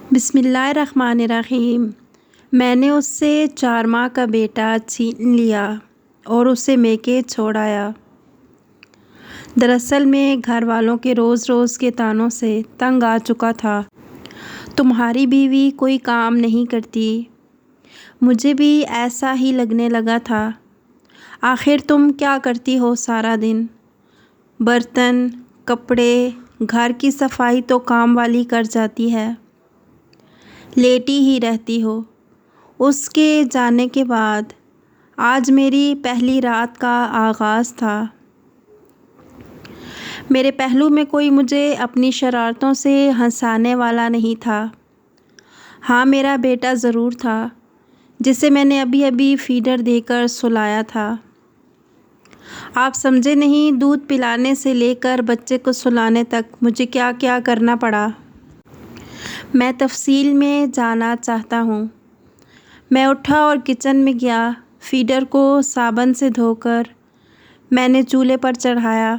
बिस्मिल्लाहिर्रहमानिर्रहीम। मैंने उससे 4 माह का बेटा छीन लिया और उसे मेके छोड़ आया। दरअसल मैं घर वालों के रोज़ के तानों से तंग आ चुका था। तुम्हारी बीवी कोई काम नहीं करती। मुझे भी ऐसा ही लगने लगा था। आखिर तुम क्या करती हो सारा दिन? बर्तन, कपड़े, घर की सफाई तो काम वाली कर जाती है। लेटी ही रहती हो। उसके जाने के बाद आज मेरी पहली रात का आगाज़ था। मेरे पहलू में कोई मुझे अपनी शरारतों से हंसाने वाला नहीं था। हाँ, मेरा बेटा ज़रूर था, जिसे मैंने अभी फीडर देकर सुलाया था। आप समझे नहीं, दूध पिलाने से लेकर बच्चे को सुलाने तक मुझे क्या क्या करना पड़ा। मैं तफसील में जाना चाहता हूँ। मैं उठा और किचन में गया। फीडर को साबुन से धोकर मैंने चूल्हे पर चढ़ाया।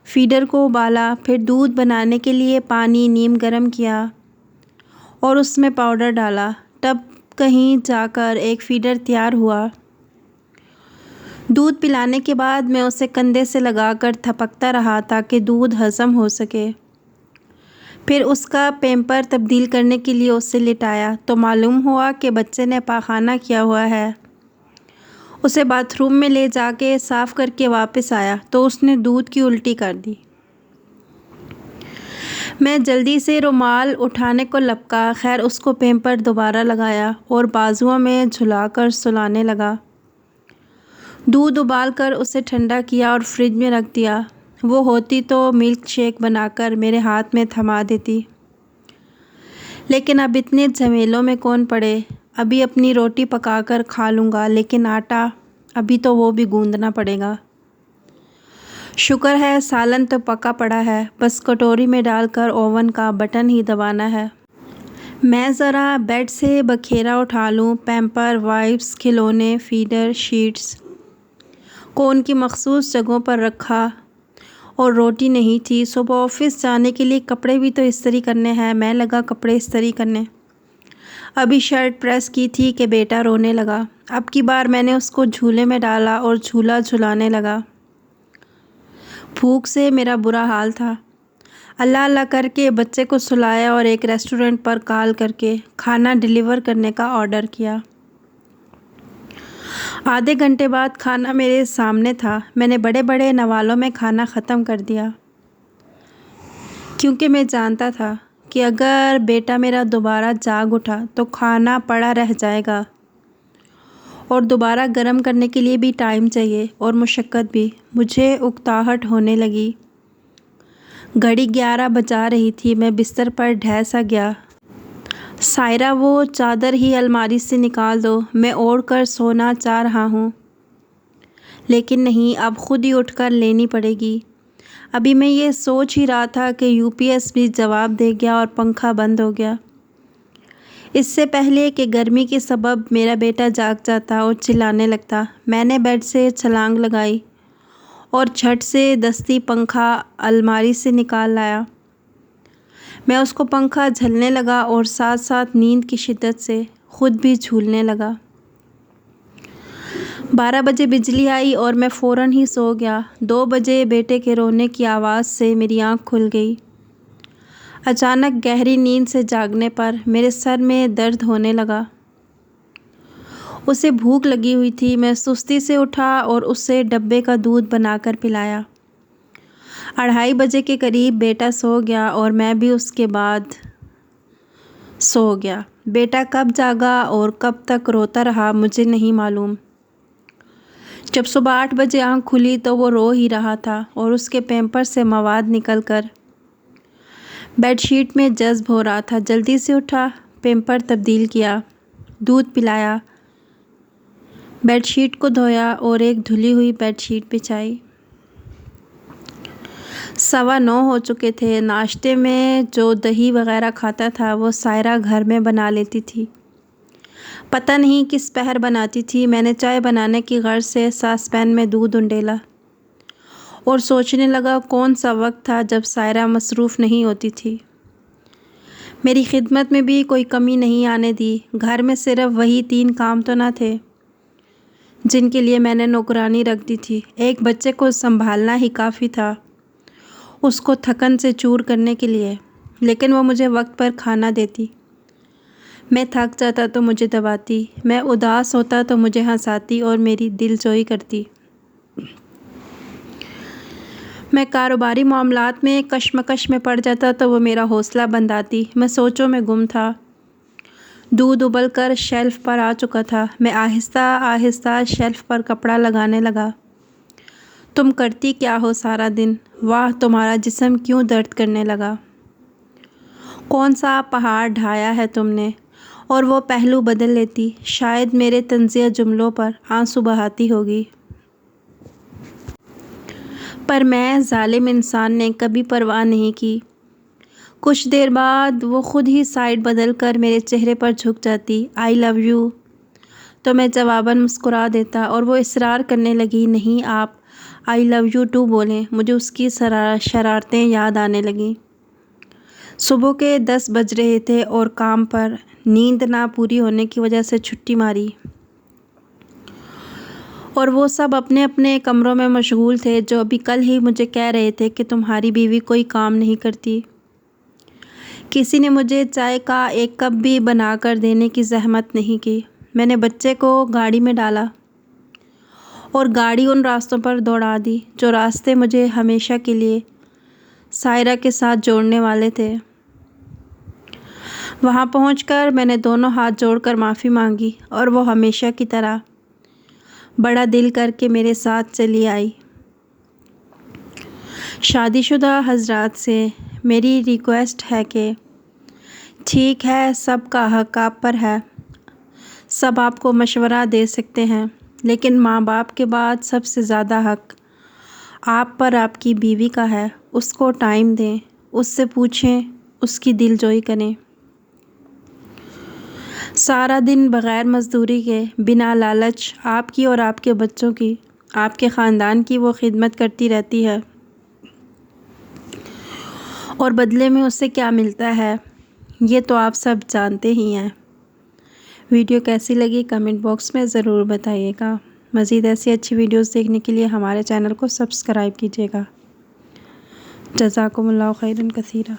फीडर को उबाला, फिर दूध बनाने के लिए पानी नीम गर्म किया और उसमें पाउडर डाला। तब कहीं जाकर एक फीडर तैयार हुआ। दूध पिलाने के बाद मैं उसे कंधे से लगाकर थपकता रहा ताकि दूध हज़म हो सके। फिर उसका पैम्पर तब्दील करने के लिए उसे लिटाया तो मालूम हुआ कि बच्चे ने पाखाना किया हुआ है। उसे बाथरूम में ले जाके साफ़ करके वापस आया तो उसने दूध की उल्टी कर दी। मैं जल्दी से रुमाल उठाने को लपका। खैर, उसको पैम्पर दोबारा लगाया और बाजुओं में झुलाकर सुलाने लगा। दूध उबालकर उसे ठंडा किया और फ्रिज में रख दिया। वो होती तो मिल्क शेक बनाकर मेरे हाथ में थमा देती, लेकिन अब इतने झमेलों में कौन पड़े। अभी अपनी रोटी पकाकर खा लूँगा, लेकिन आटा अभी तो वो भी गूँदना पड़ेगा। शुक्र है सालन तो पका पड़ा है, बस कटोरी में डालकर ओवन का बटन ही दबाना है। मैं ज़रा बेड से बखेरा उठा लूँ। पैम्पर, वाइप्स, खिलौने, फीडर, शीट्स को उनकी मखसूस जगहों पर रखा और रोटी नहीं थी। सुबह ऑफिस जाने के लिए कपड़े भी तो इस्त्री करने हैं। मैं लगा कपड़े इस्त्री करने। अभी शर्ट प्रेस की थी कि बेटा रोने लगा। अब की बार मैंने उसको झूले में डाला और झूला झुलाने लगा। भूख से मेरा बुरा हाल था। अल्लाह अल्लाह करके बच्चे को सुलाया और एक रेस्टोरेंट पर कॉल करके खाना डिलीवर करने का ऑर्डर किया। आधे घंटे बाद खाना मेरे सामने था। मैंने बड़े बड़े नवालों में खाना ख़त्म कर दिया, क्योंकि मैं जानता था कि अगर बेटा मेरा दोबारा जाग उठा तो खाना पड़ा रह जाएगा और दोबारा गर्म करने के लिए भी टाइम चाहिए और मुशक्क़त भी। मुझे उकताहट होने लगी। घड़ी 11 बजा रही थी। मैं बिस्तर पर ढह सा गया। सायरा, वो चादर ही अलमारी से निकाल दो। मैं ओढ़ कर सोना चाह रहा हूँ, लेकिन नहीं, अब खुद ही उठकर लेनी पड़ेगी। अभी मैं ये सोच ही रहा था कि यूपीएस भी जवाब दे गया और पंखा बंद हो गया। इससे पहले कि गर्मी के सबब मेरा बेटा जाग जाता और चिल्लाने लगता, मैंने बेड से छलांग लगाई और झट से दस्ती पंखा अलमारी से निकाल लाया। मैं उसको पंखा झलने लगा और साथ साथ नींद की शिद्दत से खुद भी झूलने लगा। 12 बजे बिजली आई और मैं फ़ौरन ही सो गया। 2 बजे बेटे के रोने की आवाज़ से मेरी आँख खुल गई। अचानक गहरी नींद से जागने पर मेरे सर में दर्द होने लगा। उसे भूख लगी हुई थी। मैं सुस्ती से उठा और उसे डब्बे का दूध बनाकर पिलाया। 2:30 बजे के करीब बेटा सो गया और मैं भी उसके बाद सो गया। बेटा कब जागा और कब तक रोता रहा मुझे नहीं मालूम। जब सुबह 8 बजे आँख खुली तो वो रो ही रहा था और उसके पैम्पर से मवाद निकलकर बेडशीट में जज्ब हो रहा था। जल्दी से उठा, पैम्पर तब्दील किया, दूध पिलाया, बेडशीट को धोया और एक धुली हुई बेडशीट बिछाई। 9:15 हो चुके थे। नाश्ते में जो दही वगैरह खाता था वो सायरा घर में बना लेती थी। पता नहीं किस पहर बनाती थी। मैंने चाय बनाने की गर्ज से सासपैन में दूध उंडेला और सोचने लगा कौन सा वक्त था जब सायरा मसरूफ़ नहीं होती थी। मेरी खिदमत में भी कोई कमी नहीं आने दी। घर में सिर्फ वही 3 काम तो न थे जिनके लिए मैंने नौकरानी रख दी थी। एक बच्चे को संभालना ही काफ़ी था उसको थकन से चूर करने के लिए, लेकिन वो मुझे वक्त पर खाना देती। मैं थक जाता तो मुझे दबाती, मैं उदास होता तो मुझे हंसाती और मेरी दिलजोई करती। मैं कारोबारी मामलात में कशमकश में पड़ जाता तो वो मेरा हौसला बंधाती। मैं सोचों में गुम था। दूध उबल कर शेल्फ़ पर आ चुका था। मैं आहिस्ता आहिस्ता शेल्फ़ पर कपड़ा लगाने लगा। तुम करती क्या हो सारा दिन? वाह, तुम्हारा जिस्म क्यों दर्द करने लगा? कौन सा पहाड़ ढाया है तुमने? और वो पहलू बदल लेती, शायद मेरे तंज़िया जुमलों पर आंसू बहाती होगी। पर मैं जालिम इंसान ने कभी परवाह नहीं की। कुछ देर बाद वो खुद ही साइड बदल कर मेरे चेहरे पर झुक जाती। I love you. तो मैं जवाबन मुस्कुरा देता और वो इसरार करने लगी, नहीं आप आई लव यू टू बोलें। मुझे उसकी शरारतें याद आने लगीं। सुबह के 10 बज रहे थे और काम पर नींद ना पूरी होने की वजह से छुट्टी मारी और वो सब अपने अपने कमरों में मशगूल थे जो अभी कल ही मुझे कह रहे थे कि तुम्हारी बीवी कोई काम नहीं करती। किसी ने मुझे चाय का एक कप भी बना कर देने की जहमत नहीं की। मैंने बच्चे को गाड़ी में डाला और गाड़ी उन रास्तों पर दौड़ा दी जो रास्ते मुझे हमेशा के लिए सायरा के साथ जोड़ने वाले थे। वहाँ पहुंचकर मैंने दोनों हाथ जोड़कर माफ़ी मांगी और वो हमेशा की तरह बड़ा दिल करके मेरे साथ चली आई। शादीशुदा हजरात से मेरी रिक्वेस्ट है कि ठीक है, सबका हक आप पर है, सब आपको मशवरा दे सकते हैं, लेकिन माँ बाप के बाद सबसे ज़्यादा हक आप पर आपकी बीवी का है। उसको टाइम दें, उससे पूछें, उसकी दिलजोई करें। सारा दिन बग़ैर मज़दूरी के, बिना लालच आपकी और आपके बच्चों की, आपके ख़ानदान की वो खिदमत करती रहती है और बदले में उससे क्या मिलता है ये तो आप सब जानते ही हैं। वीडियो कैसी लगी कमेंट बॉक्स में ज़रूर बताइएगा। मज़ीद ऐसी अच्छी वीडियोस देखने के लिए हमारे चैनल को सब्सक्राइब कीजिएगा। जज़ाकुमुल्लाहु खैरन कसीरा।